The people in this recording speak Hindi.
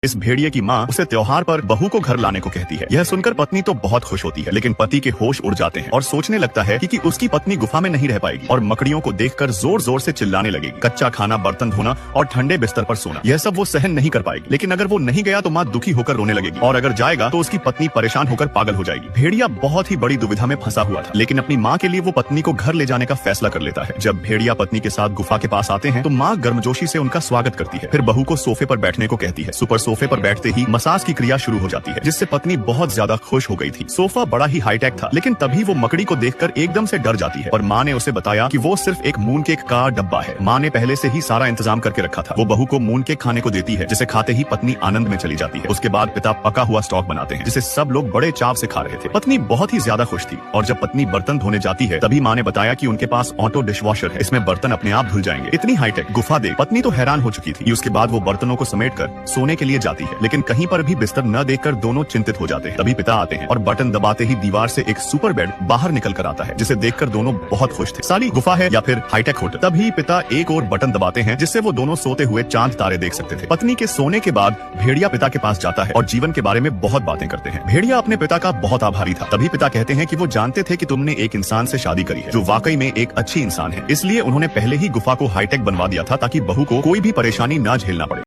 इस भेड़िए की माँ उसे त्योहार पर बहू को घर लाने को कहती है। यह सुनकर पत्नी तो बहुत खुश होती है, लेकिन पति के होश उड़ जाते हैं और सोचने लगता है कि उसकी पत्नी गुफा में नहीं रह पाएगी और मकड़ियों को देखकर जोर जोर से चिल्लाने लगेगी। कच्चा खाना, बर्तन धोना और ठंडे बिस्तर पर सोना, यह सब वो सहन नहीं कर पाएगी। लेकिन अगर वो नहीं गया तो माँ दुखी होकर रोने लगेगी और अगर जाएगा तो उसकी पत्नी परेशान होकर पागल हो जाएगी। भेड़िया बहुत ही बड़ी दुविधा में फंसा हुआ था, लेकिन अपनी माँ के लिए वो पत्नी को घर ले जाने का फैसला कर लेता है। जब भेड़िया पत्नी के साथ गुफा के पास आते हैं तो माँ गर्मजोशी से उनका स्वागत करती है, फिर बहू को सोफे पर बैठने को कहती है। सुपर सोफे पर बैठते ही मसाज की क्रिया शुरू हो जाती है, जिससे पत्नी बहुत ज्यादा खुश हो गई थी। सोफा बड़ा ही हाईटेक था, लेकिन तभी वो मकड़ी को देखकर एकदम से डर जाती है और माँ ने उसे बताया कि वो सिर्फ एक मून केक का डब्बा है। माँ ने पहले से ही सारा इंतजाम करके रखा था। वो बहू को मून केक खाने को देती है, जिसे खाते ही पत्नी आनंद में चली जाती है। उसके बाद पिता पका हुआ स्टॉक बनाते हैं, जिसे सब लोग बड़े चाव से खा रहे थे। पत्नी बहुत ही ज्यादा खुश थी और जब पत्नी बर्तन धोने जाती है तभी माँ ने बताया कि उनके पास ऑटो डिशवॉशर है, इसमें बर्तन अपने आप धुल जाएंगे। इतनी हाईटेक गुफा देख पत्नी तो हैरान हो चुकी थी। उसके बाद वो बर्तनों को समेटकर सोने के लिए जाती है, लेकिन कहीं पर भी बिस्तर न देखकर दोनों चिंतित हो जाते हैं। तभी पिता आते हैं और बटन दबाते ही दीवार से एक सुपर बेड बाहर निकल कर आता है, जिसे देखकर दोनों बहुत खुश थे। साली गुफा है या फिर हाईटेक होटल। तभी पिता एक और बटन दबाते हैं, जिससे वो दोनों सोते हुए चांद तारे देख सकते थे। पत्नी के सोने के बाद भेड़िया पिता के पास जाता है और जीवन के बारे में बहुत बातें करते हैं। भेड़िया अपने पिता का बहुत आभारी था। तभी पिता कहते हैं कि वो जानते थे कि तुमने एक इंसान से शादी करी है जो वाकई में एक अच्छी इंसान है, इसलिए उन्होंने पहले ही गुफा को हाईटेक बनवा दिया था ताकि बहू को कोई भी परेशानी न झेलना पड़े।